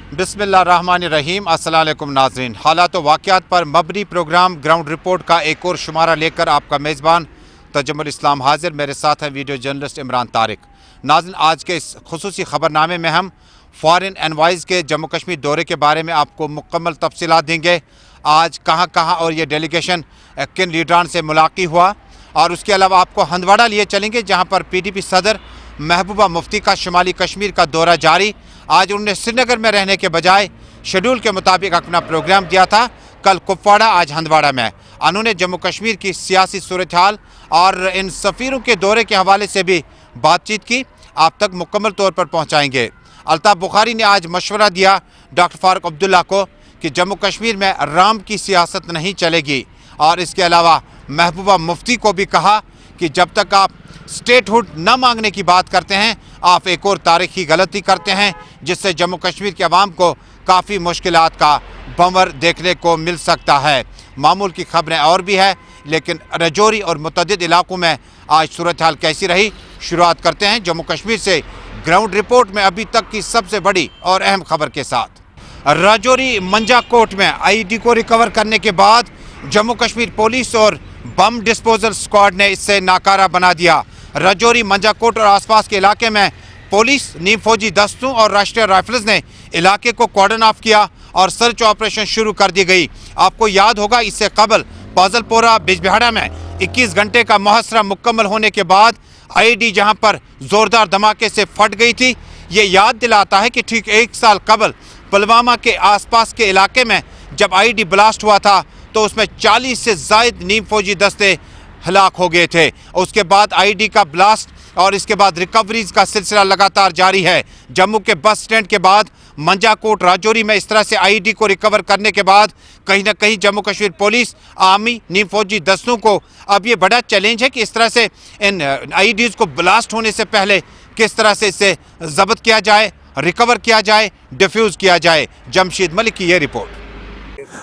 बिस्मिल्लाहिर्रहमानिर्रहीम। अस्सलाम वालेकुम नाज़रीन। हालात व वाक़यात पर मबनी प्रोग्राम ग्राउंड रिपोर्ट का एक और शुमारा लेकर आपका मेज़बान तजम्मुल इस्लाम हाजिर। मेरे साथ है वीडियो जर्नलिस्ट इमरान तारिक। नाज़रीन, आज के इस खुसूसी ख़बरनामे में हम फॉरेन एनवाइज़ के जम्मू कश्मीर दौरे के बारे में आपको मुकम्मल तफसीलात देंगे। आज कहाँ कहाँ और ये डेलीगेशन किन लीडरान से मुलाक़ी हुआ, और उसके अलावा आपको हंदवाड़ा लिए चलेंगे जहाँ पर PDP सदर महबूबा मुफ्ती का शुमाली कश्मीर का दौरा जारी। आज उन्होंने श्रीनगर में रहने के बजाय शेड्यूल के मुताबिक अपना प्रोग्राम दिया था। कल कुपवाड़ा, आज हंदवाड़ा में उन्होंने जम्मू कश्मीर की सियासी सूरत हाल और इन सफ़ीरों के दौरे के हवाले से भी बातचीत की। आप तक मुकम्मल तौर पर पहुँचाएँगे। अल्ताफ़ बुखारी ने आज मशवरा दिया डॉक्टर फारूक अब्दुल्ला को कि जम्मू कश्मीर में राम की सियासत नहीं चलेगी, और इसके अलावा महबूबा मुफ्ती को भी कहा कि जब तक आप स्टेटहुड न मांगने की बात करते हैं, आप एक और तारीखी गलती करते हैं जिससे जम्मू कश्मीर के अवाम को काफ़ी मुश्किलात का बंवर देखने को मिल सकता है। मामूल की खबरें और भी है, लेकिन रजौरी और मुतअद्दिद इलाकों में आज सूरत हाल कैसी रही, शुरुआत करते हैं जम्मू कश्मीर से ग्राउंड रिपोर्ट में अभी तक की सबसे बड़ी और अहम खबर के साथ। राजौरी मंजाकोट में IED को रिकवर करने के बाद जम्मू कश्मीर पुलिस और बम डिस्पोजल स्क्वाड ने इससे नाकारा बना दिया। राजौरी मंजाकोट और आसपास के इलाके में पुलिस, नीम फौजी दस्तों और राष्ट्रीय राइफल्स ने इलाके को कॉर्डन ऑफ किया और सर्च ऑपरेशन शुरू कर दी गई। आपको याद होगा, इससे कबल पाजलपोरा बिजबिहाड़ा में 21 घंटे का मुहसरा मुकम्मल होने के बाद IED जहां पर जोरदार धमाके से फट गई थी। ये याद दिलाता है कि ठीक 1 साल कबल पुलवामा के आसपास के इलाके में जब IED ब्लास्ट हुआ था तो उसमें 40 से ज़ायद नीम फौजी दस्ते हलाक हो गए थे। उसके बाद IED का ब्लास्ट और इसके बाद रिकवरीज का सिलसिला लगातार जारी है। जम्मू के बस स्टैंड के बाद मंजाकोट, राजौरी में इस तरह से IED को रिकवर करने के बाद कहीं ना कहीं जम्मू कश्मीर पुलिस, आर्मी, नीम फौजी दस्तों को अब ये बड़ा चैलेंज है कि इस तरह से इन IEDs को ब्लास्ट होने से पहले किस तरह से इसे जब्त किया जाए, रिकवर किया जाए, डिफ्यूज़ किया जाए। जमशेद मलिक की ये रिपोर्ट।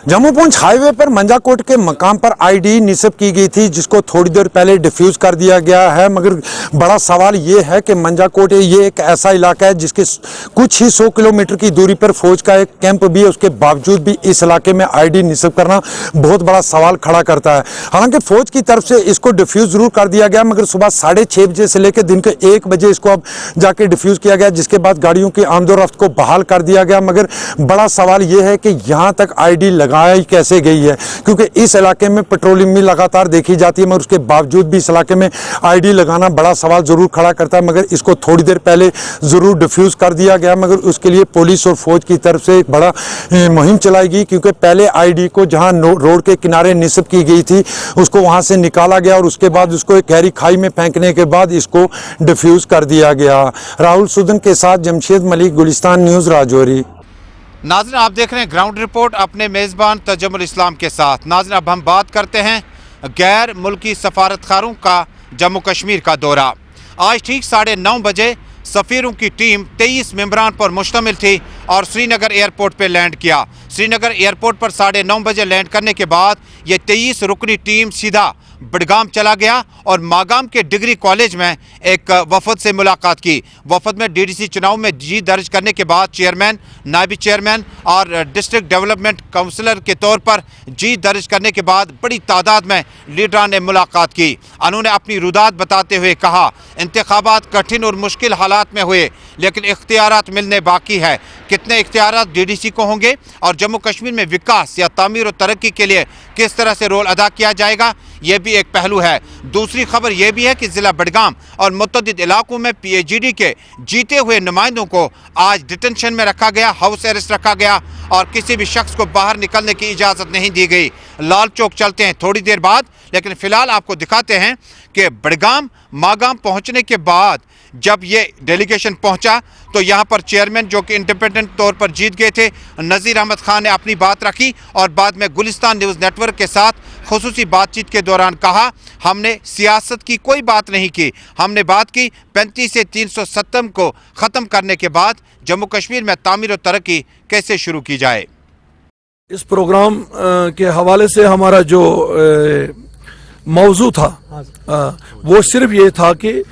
जम्मू पुंछ हाईवे पर मंजाकोट के मकाम पर IED निस्ब की गई थी, जिसको थोड़ी देर पहले डिफ्यूज कर दिया गया है। मगर बड़ा सवाल ये है कि मंजाकोट ये एक ऐसा इलाका है जिसके कुछ ही 100 किलोमीटर की दूरी पर फौज का एक कैंप भी है। उसके बावजूद भी इस इलाके में IED निस्ब करना बहुत बड़ा सवाल खड़ा करता है। हालांकि फौज की तरफ से इसको डिफ्यूज जरूर कर दिया गया, मगर सुबह 6:30 बजे से लेकर दिन के 1 बजे इसको अब जाके डिफ्यूज किया गया, जिसके बाद गाड़ियों की आमदोरफ्त को बहाल कर दिया गया। मगर बड़ा सवाल ये है कि यहाँ तक IED लगाई कैसे गई है, क्योंकि इस इलाके में पेट्रोलिंग भी लगातार देखी जाती है, मगर उसके बावजूद भी इस इलाके में IED लगाना बड़ा सवाल जरूर खड़ा करता है। मगर इसको थोड़ी देर पहले जरूर डिफ्यूज कर दिया गया, मगर उसके लिए पुलिस और फौज की तरफ से एक बड़ा मुहिम चलाई गई, क्योंकि पहले IED को जहां रोड के किनारे निस्ब की गई थी उसको वहां से निकाला गया और उसके बाद उसको एक गहरी खाई में फेंकने के बाद इसको डिफ्यूज कर दिया गया। राहुल सुदन के साथ जमशेद मलिक, गुलिस्तान न्यूज़, राजौरी। नाज़रीन, आप देख रहे हैं ग्राउंड रिपोर्ट अपने मेज़बान तजम्मुल इस्लाम के साथ। नाज़रीन, अब हम बात करते हैं गैर मुल्की सफारतखारों का जम्मू कश्मीर का दौरा। आज ठीक 9:30 बजे सफ़ीरों की टीम 23 मेंबरान पर मुश्तमिल थी और श्रीनगर एयरपोर्ट पर लैंड किया। श्रीनगर एयरपोर्ट पर 9:30 बजे लैंड करने के बाद ये 23 रुकनी टीम सीधा बडगाम चला गया और मागाम के डिग्री कॉलेज में एक वफद से मुलाकात की। वफद में DDC चुनाव में जी दर्ज करने के बाद चेयरमैन, नायब चेयरमैन और डिस्ट्रिक्ट डेवलपमेंट काउंसलर के तौर पर जी दर्ज करने के बाद बड़ी तादाद में लीडरान ने मुलाकात की। उन्होंने अपनी रुदात बताते हुए कहा, इंतखाबात कठिन और मुश्किल हालात में हुए, लेकिन इख्तियारात मिलने बाकी है। कितने इख्तियारात DDC को होंगे और जम्मू कश्मीर में विकास या तामीर और तरक्की के लिए किस तरह से रोल अदा किया जाएगा, ये भी एक पहलू है। दूसरी खबर यह भी है कि ज़िला बडगाम और मुतअद्दिद इलाकों में PAGD के जीते हुए नुमाइंदों को आज डिटेंशन में रखा गया, हाउस अरेस्ट रखा गया और किसी भी शख्स को बाहर निकलने की इजाज़त नहीं दी गई। लाल चौक चलते हैं थोड़ी देर बाद, लेकिन फ़िलहाल आपको दिखाते हैं कि बडगाम मागाम पहुँचने के बाद जब ये डेलीगेशन पहुंचा तो यहाँ पर चेयरमैन, जो कि इंडिपेंडेंट तौर पर जीत गए थे, नज़ीर अहमद खान ने अपनी बात रखी और बाद में गुलिस्तान न्यूज़ नेटवर्क के साथ खुसूसी बातचीत के दौरान कहा, हमने सियासत की कोई बात नहीं की, हमने बात की 35 से 370 को ख़त्म करने के बाद जम्मू कश्मीर में तामीर और तरक्की कैसे शुरू की जाए। इस प्रोग्राम के हवाले से हमारा जो मौजू था वो सिर्फ ये था कि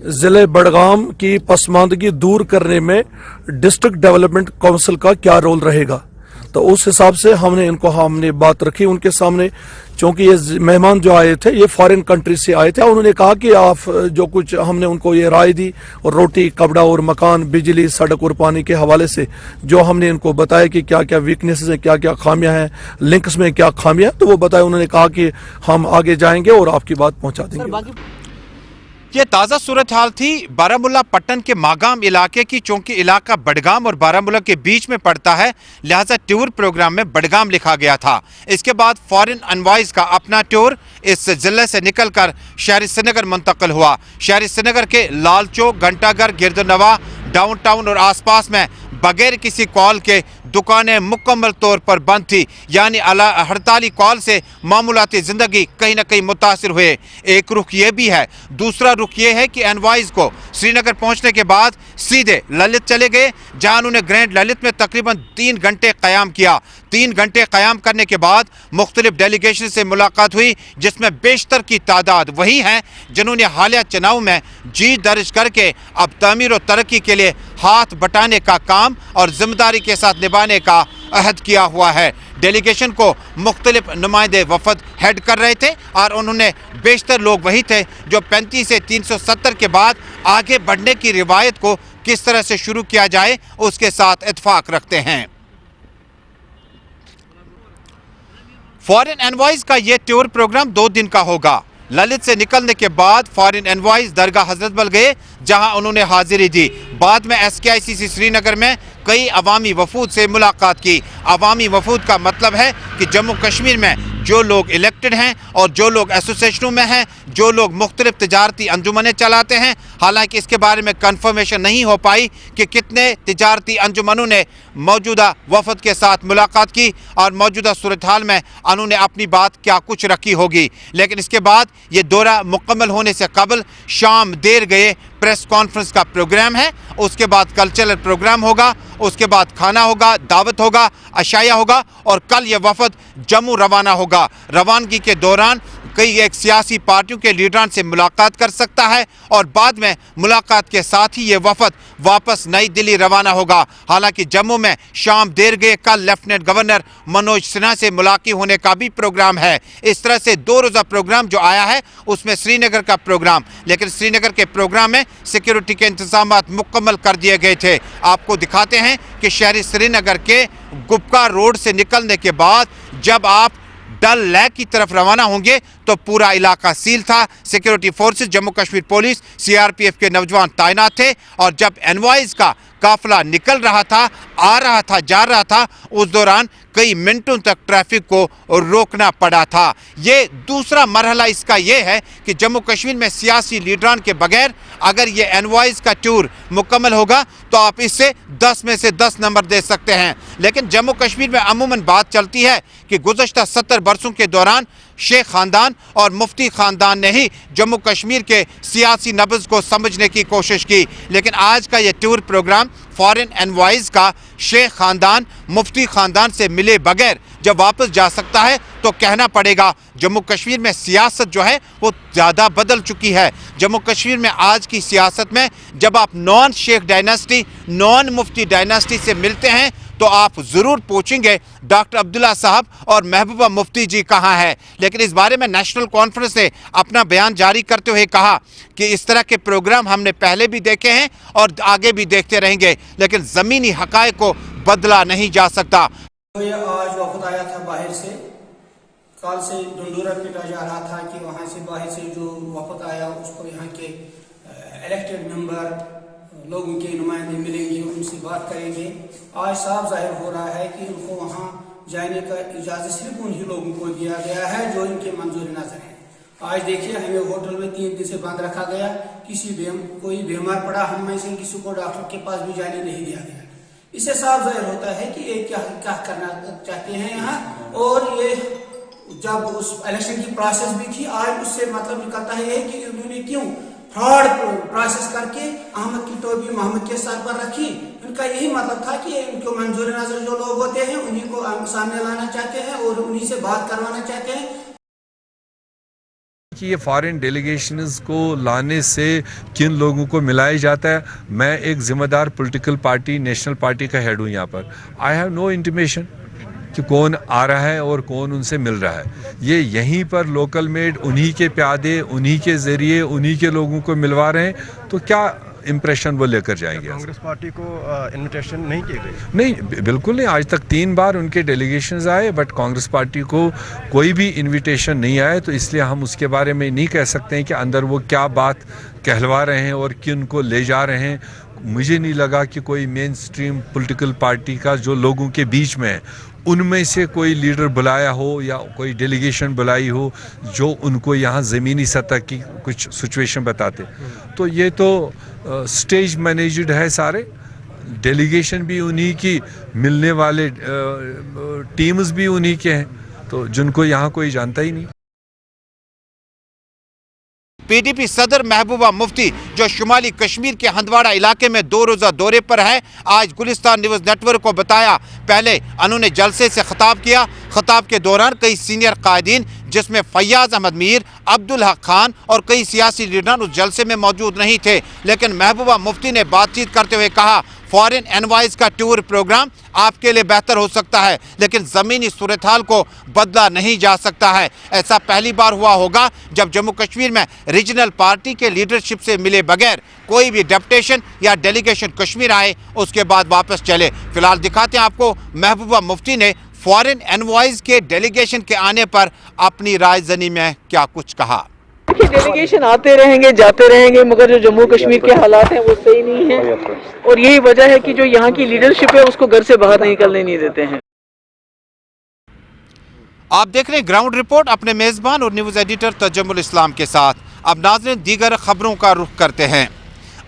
ضلع بڑگام کی پسماندگی دور کرنے میں ڈسٹرکٹ ڈیولپمنٹ کونسل کا کیا رول رہے گا. تو اس حساب سے ہم نے بات رکھی ان کے سامنے. چونکہ یہ مہمان جو آئے تھے یہ فارن کنٹری سے آئے تھے, انہوں نے کہا کہ آپ جو کچھ ہم نے ان کو یہ رائے دی اور روٹی کپڑا اور مکان بجلی سڑک اور پانی کے حوالے سے جو ہم نے ان کو بتایا کہ کیا کیا ویکنیسز ہیں, کیا کیا خامیاں ہیں, لنکس میں کیا خامیاں ہیں, تو وہ بتایا. انہوں نے کہا کہ ہم آگے جائیں گے اور آپ کی بات پہنچا دیں گے. یہ تازہ صورتحال تھی بارامولہ پٹن کے ماگام علاقے کی. چونکہ علاقہ بڈگام اور بارامولہ کے بیچ میں پڑتا ہے لہٰذا ٹور پروگرام میں بڈگام لکھا گیا تھا. اس کے بعد فارن انوائز کا اپنا ٹور اس ضلع سے نکل کر شہر سری نگر منتقل ہوا. شہر سری نگر کے لال چوک, گھنٹہ گھر, گردنواں, ڈاؤن ٹاؤن اور آس پاس میں بغیر کسی کال کے دکانیں مکمل طور پر بند تھی. یعنی ہڑتالی کال سے معمولاتی زندگی کہیں نہ کہیں متاثر ہوئے. ایک رخ یہ بھی ہے. دوسرا رخ یہ ہے کہ انوائز کو سری نگر پہنچنے کے بعد سیدھے للت چلے گئے, جہاں انہوں نے گرینڈ للت میں تقریباً 3 گھنٹے قیام کیا. 3 گھنٹے قیام کرنے کے بعد مختلف ڈیلیگیشن سے ملاقات ہوئی, جس میں بیشتر کی تعداد وہی ہیں جنہوں نے حالیہ چناؤ میں جیت درج کر کے اب تعمیر و ترقی کے لیے ہاتھ بٹانے کا کام اور ذمہ داری کے ساتھ نبھانے کا عہد کیا ہوا ہے. ڈیلیگیشن کو مختلف نمائندے وفد ہیڈ کر رہے تھے اور انہوں نے بیشتر لوگ وہی تھے جو 35 سے 370 کے بعد آگے بڑھنے کی روایت کو کس طرح سے شروع کیا جائے اس کے ساتھ اتفاق رکھتے ہیں. فارن انوائز کا یہ ٹور پروگرام 2 دن کا ہوگا. للت سے نکلنے کے بعد فارن انوائز درگاہ حضرت بل گئے, جہاں انہوں نے حاضری دی. بعد میں SKICC سری نگر میں کئی عوامی وفود سے ملاقات کی. عوامی وفود کا مطلب ہے کہ جموں کشمیر میں جو لوگ الیکٹڈ ہیں اور جو لوگ ایسوسیشنوں میں ہیں, جو لوگ مختلف تجارتی انجمنیں چلاتے ہیں, حالانکہ اس کے بارے میں کنفرمیشن نہیں ہو پائی کہ کتنے تجارتی انجمنوں نے موجودہ وفد کے ساتھ ملاقات کی اور موجودہ صورتحال میں انہوں نے اپنی بات کیا کچھ رکھی ہوگی. لیکن اس کے بعد یہ دورہ مکمل ہونے سے قبل شام دیر گئے پریس کانفرنس کا پروگرام ہے. اس کے بعد کلچرل پروگرام ہوگا, اس کے بعد کھانا ہوگا, دعوت ہوگا, عشائیہ ہوگا اور کل یہ وفد جموں روانہ ہوگا. روانگی کے دوران کئی ایک سیاسی پارٹیوں کے لیڈران سے ملاقات کر سکتا ہے اور بعد میں ملاقات کے ساتھ ہی یہ وفد واپس نئی دلی روانہ ہوگا. حالانکہ جموں میں شام دیر گئے کل لیفٹیننٹ گورنر منوج سنہا سے ملاقات ہونے کا بھی پروگرام ہے. اس طرح سے 2 روزہ پروگرام جو آیا ہے اس میں سری نگر کا پروگرام, لیکن سری نگر کے پروگرام میں سیکیورٹی کے انتظامات مکمل کر دیے گئے تھے. آپ کو دکھاتے ہیں کہ شہر سری نگر کے گپکا روڈ سے نکلنے کے بعد جب آپ ڈل لیک کی طرف روانہ ہوں گے تو پورا علاقہ سیل تھا. Security forces, Jammu Kashmir police, CRPF کے نوجوان تعینات تھے اور جب انوائز کا قافلہ نکل رہا تھا, آ رہا تھا, جا رہا تھا, اس دوران کئی منٹوں تک ٹریفک کو روکنا پڑا تھا. یہ دوسرا مرحلہ اس کا یہ ہے کہ جموں کشمیر میں سیاسی لیڈران کے بغیر اگر یہ انوائز کا ٹور مکمل ہوگا تو آپ اس سے 10 میں سے 10 نمبر دے سکتے ہیں. لیکن جموں کشمیر میں عموماً بات چلتی ہے کہ گزشتہ 70 برسوں کے دوران شیخ خاندان اور مفتی خاندان نے ہی جموں کشمیر کے سیاسی نبض کو سمجھنے کی کوشش کی. لیکن آج کا یہ ٹور پروگرام فارن انوائز کا شیخ خاندان مفتی خاندان سے ملے بغیر جب واپس جا سکتا ہے تو کہنا پڑے گا جموں کشمیر میں سیاست جو ہے وہ زیادہ بدل چکی ہے. جموں کشمیر میں آج کی سیاست میں جب آپ نان شیخ ڈائناسٹی, نان مفتی ڈائناسٹی سے ملتے ہیں تو آپ ضرور پوچھیں گے ڈاکٹر عبداللہ صاحب اور محبوبہ مفتی جی کہاں ہے. لیکن اس بارے میں نیشنل کانفرنس نے اپنا بیان جاری کرتے ہوئے کہا کہ اس طرح کے پروگرام ہم نے پہلے بھی دیکھے ہیں اور آگے بھی دیکھتے رہیں گے, لیکن زمینی حقائق کو بدلا نہیں جا سکتا. یہ آج وفد آیا تھا باہر سے, کل سے ڈنڈورا پیٹا جا رہا تھا کہ وہاں سے باہر سے جو وفد آیا اس کو یہاں کے الیکٹڈ ممبر لوگوں کے نمائندے ملیں گے, ان سے بات کریں گے. آج صاف ظاہر ہو رہا ہے کہ ان کو وہاں جانے کا اجازت صرف انہی لوگوں کو دیا گیا ہے جو ان کے منظور نظر ہیں. آج دیکھیے ہمیں ہوٹل میں 3 دن سے بند رکھا گیا, کوئی بیمار پڑا ہم میں سے کسی کو ڈاکٹر کے پاس بھی جانے نہیں دیا گیا. اس سے صاف ظاہر ہوتا ہے کہ یہ کیا کرنا چاہتے ہیں یہاں. اور یہ جب اس الیکشن کی پروسیس بھی تھی, آج اس سے مطلب نکلتا ہے کہ انہوں نے کیوں فراڈ پروسیس کر کے احمد کی ٹوپی محمد کے سر پر رکھی. ان کا یہی مطلب تھا کہ ان کو منظور نظر جو لوگ ہوتے ہیں انہی کو سامنے لانا چاہتے ہیں اور انہی سے بات کروانا چاہتے ہیں. کہ یہ فارن ڈیلیگیشنز کو لانے سے کن لوگوں کو ملایا جاتا ہے. میں ایک ذمہ دار پولیٹیکل پارٹی نیشنل پارٹی کا ہیڈ ہوں یہاں پر. آئی ہیو نو انٹیمیشن کہ کون آ رہا ہے اور کون ان سے مل رہا ہے. یہ یہیں پر لوکل میڈ انہی کے پیادے انہی کے ذریعے انہی کے لوگوں کو ملوا رہے ہیں. تو کیا امپریشن وہ لے کر جائیں گے؟ کانگریس پارٹی کو انویٹیشن نہیں کی گئی؟ نہیں, بالکل نہیں. آج تک 3 بار ان کے ڈیلیگیشنز آئے بٹ کانگریس پارٹی کو کوئی بھی انویٹیشن نہیں آئے. تو اس لیے ہم اس کے بارے میں نہیں کہہ سکتے ہیں کہ اندر وہ کیا بات کہلوا رہے ہیں اور کن کو لے جا رہے ہیں. مجھے نہیں لگا کہ کوئی مین سٹریم پولیٹیکل پارٹی کا جو لوگوں کے بیچ میں ہے ان میں سے کوئی لیڈر بلایا ہو یا کوئی ڈیلیگیشن بلائی ہو جو ان کو یہاں زمینی سطح کی کچھ سچویشن بتاتے. تو یہ تو سٹیج مینیجڈ ہے سارے. ڈیلیگیشن بھی انہی کی, ملنے والے ٹیمز بھی انہی کے ہیں, تو جن کو یہاں کوئی جانتا ہی نہیں. پی ڈی پی صدر محبوبہ مفتی جو شمالی کشمیر کے ہندواڑہ علاقے میں 2 روزہ دورے پر ہے, آج گلستان نیوز نیٹ ورک کو بتایا پہلے انہوں نے جلسے سے خطاب کیا. خطاب کے دوران کئی سینئر قائدین جس میں فیاض احمد میر, عبدالحق خان اور کئی سیاسی لیڈران اس جلسے میں موجود نہیں تھے. لیکن محبوبہ مفتی نے بات چیت کرتے ہوئے کہا فارن انوائز کا ٹور پروگرام آپ کے لیے بہتر ہو سکتا ہے لیکن زمینی صورتحال کو بدلا نہیں جا سکتا ہے. ایسا پہلی بار ہوا ہوگا جب جموں کشمیر میں ریجنل پارٹی کے لیڈرشپ سے ملے بغیر کوئی بھی ڈیپوٹیشن یا ڈیلیگیشن کشمیر آئے اس کے بعد واپس چلے. فی الحال دکھاتے ہیں آپ کو محبوبہ مفتی نے فارن انوائز کے ڈیلیگیشن کے آنے پر اپنی رائے زنی میں کیا کچھ کہا. ڈیلیگیشن آتے رہیں گے جاتے رہیں گے مگر جو جموں کشمیر کے حالات ہیں وہ صحیح نہیں ہیں اور یہی وجہ ہے کہ جو یہاں کی لیڈرشپ ہے اس کو گھر سے باہر نکلنے نہیں دیتے ہیں. آپ دیکھ رہے ہیں گراؤنڈ رپورٹ اپنے میزبان اور نیوز ایڈیٹر تجمل اسلام کے ساتھ. اب ناظرین دیگر خبروں کا رخ کرتے ہیں.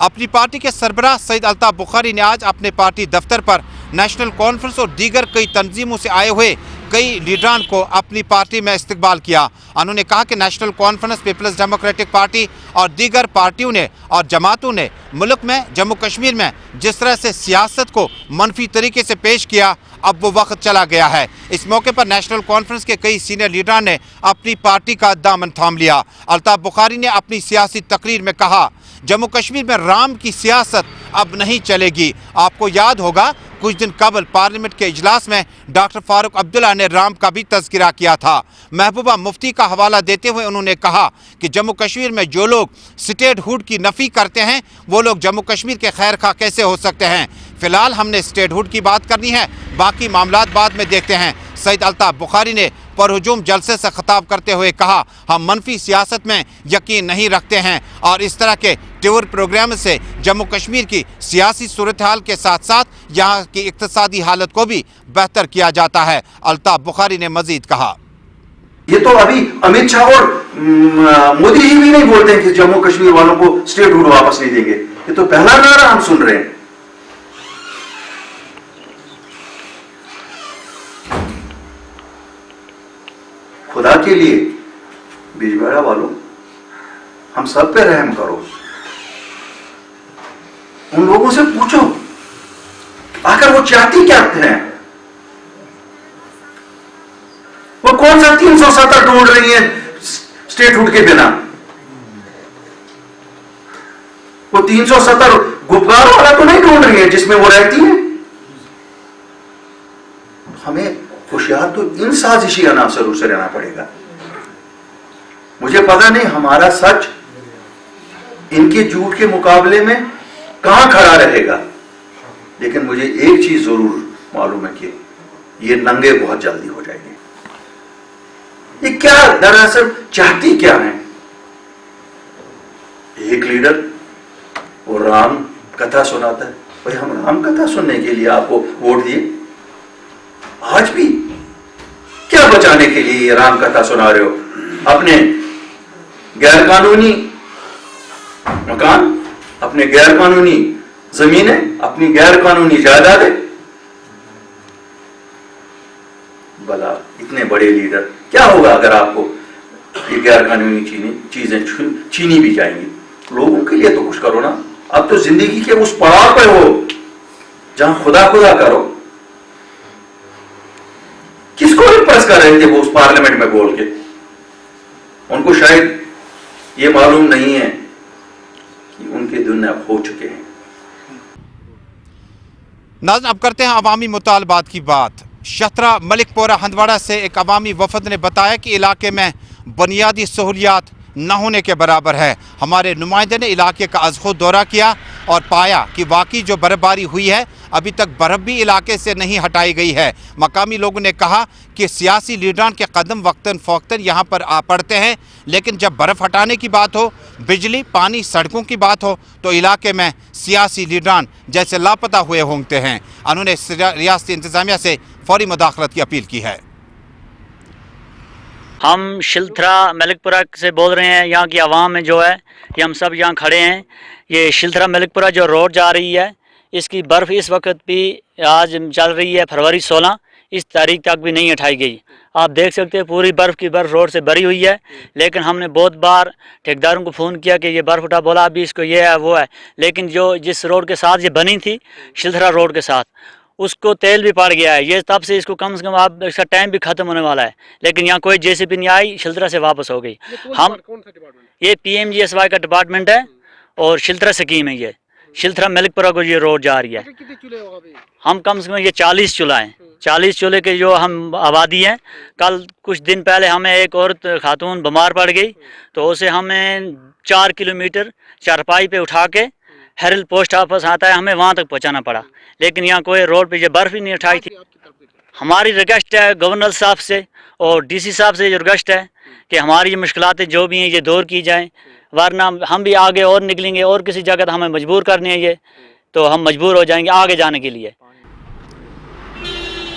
اپنی پارٹی کے سربراہ سید الطاف بخاری نے آج اپنے پارٹی دفتر پر نیشنل کانفرنس اور دیگر کئی تنظیموں سے آئے ہوئے کئی لیڈران کو اپنی پارٹی میں استقبال کیا. انہوں نے کہا کہ national conference, people's democratic party اور دیگر پارٹیوں نے اور جماعتوں نے ملک میں جموں کشمیر میں جس طرح سے سیاست کو منفی طریقے سے پیش کیا اب وہ وقت چلا گیا ہے. اس موقع پر نیشنل کانفرنس کے کئی سینئر لیڈران نے اپنی پارٹی کا دامن تھام لیا. الطاف بخاری نے اپنی سیاسی تقریر میں کہا جموں کشمیر میں رام کی سیاست اب نہیں چلے گی. آپ کو یاد ہوگا کچھ دن قبل پارلیمنٹ کے اجلاس میں ڈاکٹر فاروق عبداللہ نے رام کا بھی تذکرہ کیا تھا. محبوبہ مفتی کا حوالہ دیتے ہوئے انہوں نے کہا کہ جموں کشمیر میں جو لوگ سٹیٹ ہوڈ کی نفی کرتے ہیں وہ لوگ جموں کشمیر کے خیر خواہ کیسے ہو سکتے ہیں. فی الحال ہم نے سٹیٹ ہوڈ کی بات کرنی ہے, باقی معاملات بعد میں دیکھتے ہیں. سید الطاف بخاری نے پرہجوم جلسے سے خطاب کرتے ہوئے کہا ہم منفی سیاست میں یقین نہیں رکھتے ہیں اور اس طرح کے ٹور پروگرام سے جموں کشمیر کی سیاسی صورتحال کے ساتھ ساتھ یہاں کی اقتصادی حالت کو بھی بہتر کیا جاتا ہے. الطاف بخاری نے مزید کہا یہ تو ابھی امت شاہ اور مودی جی بھی نہیں بولتے ہیں کہ جموں کشمیر والوں کو اسٹیٹ ہوڈ واپس نہیں دیں گے. یہ تو پہلا نعرہ ہم سن رہے ہیں. خدا کے لیے بجبیڑا والوں ہم سب پہ رحم کرو. ان لوگوں سے پوچھو آخر وہ چاہتی کیا ہیں. وہ کون سا 370 ڈھونڈ رہی ہیں اسٹیٹ ہوڈ کے بنا. وہ 370 گپکار والا تو نہیں ڈھونڈ رہی ہیں جس میں وہ رہتی ہیں. ہمیں ہوشیار تو ان سازشی عناصروں سے رہنا پڑے گا. مجھے پتا نہیں ہمارا سچ ان کے جھوٹ کے مقابلے میں کہاں کھڑا رہے گا, لیکن مجھے ایک چیز ضرور معلوم ہے کہ یہ ننگے بہت جلدی ہو جائیں گے. یہ کیا دراصل چاہتی کیا ہیں؟ ایک لیڈر وہ رام کتھا سناتا ہے. بھائی ہم رام کتھا سننے کے لیے آپ کو ووٹ دیے, آج بھی کیا بچانے کے لیے یہ رام کتھا سنا رہے ہو؟ اپنے غیر قانونی مکان, اپنے غیر قانونی زمینیں, اپنی غیر قانونی جائیدادیں. بلا اتنے بڑے لیڈر کیا ہوگا اگر آپ کو یہ غیر قانونی چیزیں چھینی بھی جائیں گی؟ لوگوں کے لیے تو کچھ کرو نا. اب تو زندگی کے اس پڑاؤ پہ ہو جہاں خدا خدا کرو. کس کو امپریس کر رہے تھے وہ اس پارلیمنٹ میں بول کے؟ ان کو شاید ये मालूम नहीं है कि उनके दिन अब हो चुके हैं। नाज़रीन, अब करते हैं अवामी मुतालबात की बात। शतरा मलिकपुरा हंदवाड़ा से एक अवामी वफद ने बताया कि इलाके में बुनियादी सहूलियात न होने के बराबर है। हमारे नुमाइंदे ने इलाके का अज़ खुद दौरा किया और पाया कि वाकई जो बर्फबारी हुई है अभी तक बर्फ़ भी इलाके से नहीं हटाई गई है। मकामी लोगों ने कहा कि सियासी लीडरान के कदम वक्तन फ़ौक्तन यहाँ पर आ पड़ते हैं, लेकिन जब बर्फ़ हटाने की बात हो, बिजली, पानी, सड़कों की बात हो तो इलाके में सियासी लीडरान जैसे लापता हुए होंगते हैं। उन्होंने रियासती इंतज़ामिया से फौरी मुदाखलत की अपील की है। हम शिल्थरा मलिकपुरा से बोल रहे हैं। यहाँ की आवाम में जो है कि हम सब यहाँ खड़े हैं। ये शिल्थरा मलिकपुरा जो रोड जा रही है, इसकी बर्फ़ इस वक्त भी आज चल रही है, फरवरी 16 इस तारीख तक भी नहीं उठाई गई। आप देख सकते हैं पूरी बर्फ़ की बर्फ़ रोड से भरी हुई है, लेकिन हमने बहुत बार ठेकेदारों को फ़ोन किया कि ये बर्फ़ उठा, बोला अभी इसको ये है वो है, लेकिन जो जिस रोड के साथ ये बनी थी शिल्थरा रोड के साथ, उसको तेल भी पड़ गया है। ये तब से इसको कम से कम आप इसका टाइम भी ख़त्म होने वाला है, लेकिन यहाँ कोई जेसीबी नहीं आई, शिल्थरा से वापस हो गई। हम ये PMGSY का डिपार्टमेंट है और शिल्थरा स्कीम है। ये शिल्थरा मलिकपुरा को ये रोड जा रही है। हम कम से कम ये 40 चूल्हा हैं, 40 चूल्हे के जो हम आबादी हैं। कल कुछ दिन पहले हमें एक औरत खातून बीमार पड़ गई, तो उसे हमें 4 किलोमीटर चारपाई पे उठा के हेरल पोस्ट ऑफिस आता है, हमें वहाँ तक पहुँचाना पड़ा, लेकिन यहाँ कोई रोड पे ये बर्फ़ ही नहीं उठाई थी। हमारी रिक्वेस्ट है गवर्नर साहब से और DC साहब से ये रिक्वेस्ट है कि हमारी ये मुश्किलातें जो भी हैं ये दूर की जाएँ, वरना हम भी आगे और निकलेंगे और किसी जगह तो हमें मजबूर करनी है ये, तो हम मजबूर हो जाएंगे आगे जाने के लिए।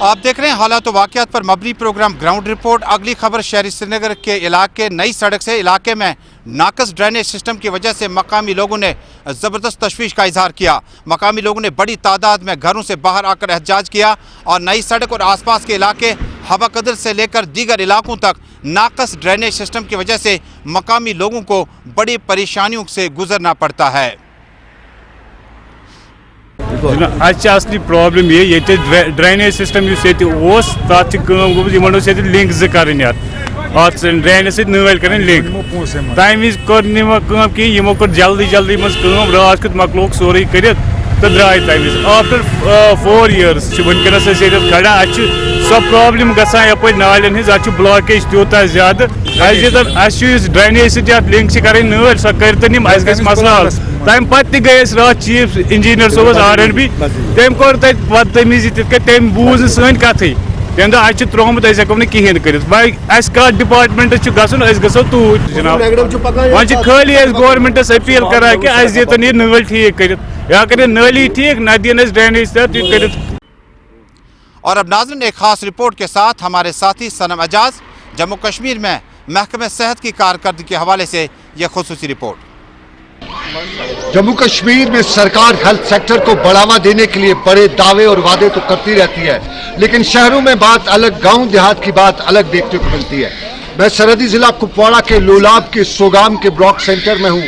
आप देख रहे हैं हालात व वाक़यात पर मबनी प्रोग्राम ग्राउंड रिपोर्ट। अगली खबर शहरी श्रीनगर के इलाके नई सड़क से। इलाके में नाकस ड्रेनेज सिस्टम की वजह से मकामी लोगों ने ज़बरदस्त तशवीश का इजहार किया। मकामी लोगों ने बड़ी तादाद में घरों से बाहर आकर एहतजाज किया और नई सड़क और आसपास के इलाके हवा कदर से लेकर दीगर इलाकों तक नाकस ड्रेनेज सिस्टम की वजह से मकामी लोगों को बड़ी परेशानियों से गुजरना पड़ता है। असली प्रॉब्लम ये ड्रेनेज सिस्टम लिंक ड्रेनेज से नल कर लिंक तम वज कर जल्दी जल्दी मज रात कुत मकलोक सोरे कर द्राय तम वज आफ्टर 4 years वनकस खड़ा सो प्रॉब्लम गसान यप नालन हज ब्लॉकेज तूत ज्यादा ड्रेनेज लिंक कर नल सो कर मसला हल तम पे गए रात चीफ इंजीनियर सोबस R&B तम कोर तमीज तम बूज सन कथ तम दह त्रोमुत हेको ना कहें कर कत डिपार्टमेंट गो तूर जनाब वो खाली गवर्नमेंटस अपील करा कि दिन यह नल ठीक कर या कर नाली ठीक न दिन ड्रेनेज कर। और अब नाज़रीन एक खास रिपोर्ट के साथ हमारे साथी सनम एजाज जम्मू कश्मीर में महकमे सेहत की कारकर्दगी के हवाले से यह खुसूसी रिपोर्ट। जम्मू कश्मीर में सरकार हेल्थ सेक्टर को बढ़ावा देने के लिए बड़े दावे और वादे तो करती रहती है, लेकिन शहरों में बात अलग, गांव देहात की बात अलग देखने को मिलती है। मैं सरहदी जिला कुपवाड़ा के लोलाब के सोगाम के ब्लॉक सेंटर में हूं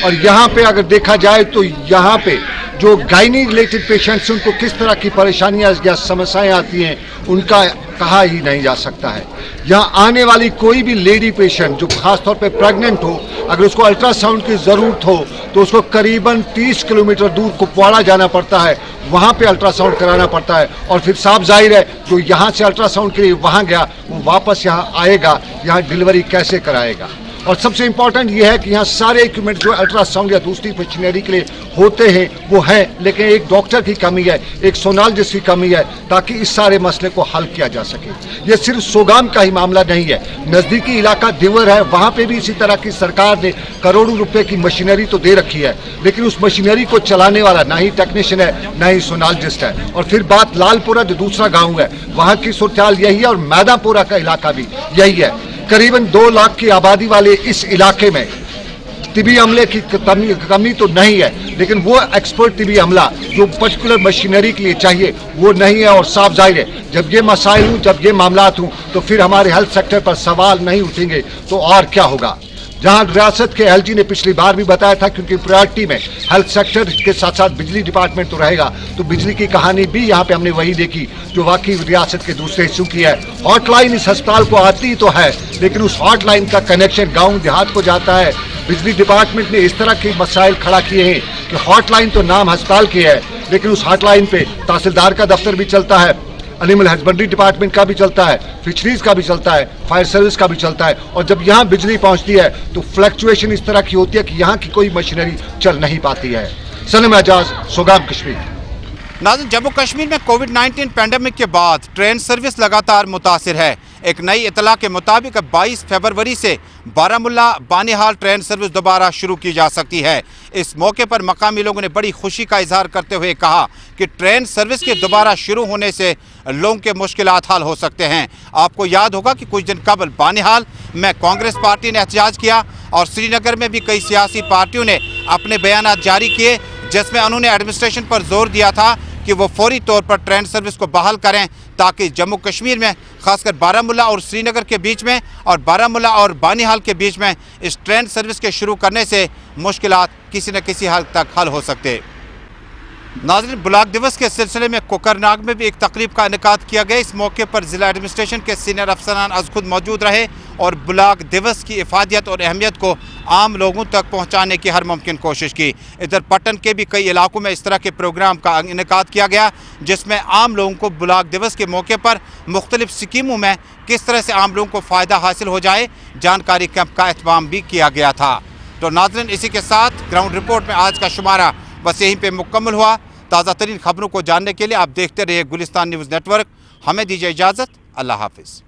और यहाँ पे अगर देखा जाए तो यहाँ पे जो गायनी रिलेटेड पेशेंट्स उनको किस तरह की परेशानियां या समस्याएं आती हैं उनका कहा ही नहीं जा सकता है। यहाँ आने वाली कोई भी लेडी पेशेंट जो खासतौर पे प्रेग्नेंट हो, अगर उसको अल्ट्रासाउंड की ज़रूरत हो तो उसको करीबन 30 किलोमीटर दूर कुपवाड़ा जाना पड़ता है, वहाँ पे अल्ट्रासाउंड कराना पड़ता है और फिर साफ जाहिर है जो यहाँ से अल्ट्रासाउंड के लिए वहाँ गया वो वापस यहाँ आएगा, यहाँ डिलीवरी कैसे कराएगा। और सबसे इम्पॉर्टेंट ये है कि यहाँ सारे इक्विपमेंट जो अल्ट्रासाउंड या दूसरी मशीनरी के लिए होते हैं वो हैं, लेकिन एक डॉक्टर की कमी है, एक सोनोलॉजिस्ट की कमी है ताकि इस सारे मसले को हल किया जा सके। ये सिर्फ सोगाम का ही मामला नहीं है, नज़दीकी इलाका दिवर है, वहाँ पे भी इसी तरह की सरकार ने करोड़ों रुपए की मशीनरी तो दे रखी है, लेकिन उस मशीनरी को चलाने वाला ना ही टेक्नीशियन है ना ही सोनोलॉजिस्ट है। और फिर बात लालपुरा जो दूसरा गाँव है वहाँ की सूरत यही है और मैदापुरा का इलाका भी यही है। करीबन 2 लाख की आबादी वाले इस इलाके में तिबी अमले की कमी तो नहीं है, लेकिन वो एक्सपर्ट तिबी अमला जो पर्टिकुलर मशीनरी के लिए चाहिए वो नहीं है। और साफ जाहिर है जब ये मसाइल हूँ, जब ये मामलात हूँ तो फिर हमारे हेल्थ सेक्टर पर सवाल नहीं उठेंगे तो और क्या होगा। जहां रियासत के LG ने पिछली बार भी बताया था क्योंकि प्रायोरिटी में हेल्थ सेक्टर के साथ साथ बिजली डिपार्टमेंट तो रहेगा, तो बिजली की कहानी भी यहाँ पे हमने वही देखी जो वाकई रियासत के दूसरे हिस्सों की है। हॉटलाइन इस अस्पताल को आती तो है, लेकिन उस हॉटलाइन का कनेक्शन गांव देहात को जाता है, बिजली डिपार्टमेंट ने इस तरह के मसाइल खड़ा किए हैं कि हॉटलाइन तो नाम अस्पताल की है, लेकिन उस हॉटलाइन पे तहसीलदार का दफ्तर भी चलता है, एनिमल हस्बेंड्री डिपार्टमेंट का भी चलता है, फिशरीज का भी चलता है, फायर सर्विस का भी चलता है, और जब यहाँ बिजली पहुँचती है तो फ्लक्चुएशन इस तरह की होती है कि यहाँ की कोई मशीनरी चल नहीं पाती है। सनम एजाज, सोगाम कश्मीर। नाज़रीन, जम्मू कश्मीर में कोविड-19 पैंडेमिक के बाद ट्रेन सर्विस लगातार मुतासिर है। एक नई इतला के मुताबिक 22 फरवरी से बारामुल्ला बानिहाल ट्रेन सर्विस दोबारा शुरू की जा सकती है। इस मौके पर मकामी लोगों ने बड़ी खुशी का इजहार करते हुए कहा कि ट्रेन सर्विस के दोबारा शुरू होने से लोगों के मुश्किलात हल हो सकते हैं। आपको याद होगा कि कुछ दिन कबल बानिहाल में कांग्रेस पार्टी ने एहतजाज किया और श्रीनगर में भी कई सियासी पार्टियों ने अपने बयानात जारी किए, जिसमें उन्होंने एडमिनिस्ट्रेशन पर जोर दिया था कि वो फौरी तौर पर ट्रेन सर्विस को बहाल करें, ताकि जम्मू कश्मीर में खासकर बारामुल्ला और श्रीनगर के बीच में और बारामुल्ला और बानिहाल के बीच में इस ट्रेन सर्विस के शुरू करने से मुश्किलात किसी न किसी हद तक हल हो सकते। नाज़रीन, ब्लॉक दिवस के सिलसिले में कोकरनाग में भी एक तकरीब का इनेकाद किया गया। इस मौके पर ज़िला एडमिनिस्ट्रेशन के सीनियर अफसरान आज खुद मौजूद रहे और ब्लॉक दिवस की इफादियत और अहमियत को आम लोगों तक पहुँचाने की हर मुमकिन कोशिश की। इधर पटन के भी कई इलाकों में इस तरह के प्रोग्राम का इनेकाद किया गया, जिसमें आम लोगों को ब्लॉक दिवस के मौके पर मुख्तलिफ स्कीमों में किस तरह से आम लोगों को फ़ायदा हासिल हो जाए, जानकारी कैंप का एहतमाम भी किया गया था। तो नाज़रीन, इसी के साथ ग्राउंड रिपोर्ट में आज का शुमारा बस यहीं पे मुकम्मल हुआ। ताज़ा तरीन खबरों को जानने के लिए आप देखते रहिए गुलिस्तान न्यूज़ नेटवर्क। हमें दीजिए इजाज़त। अल्लाह हाफिज़।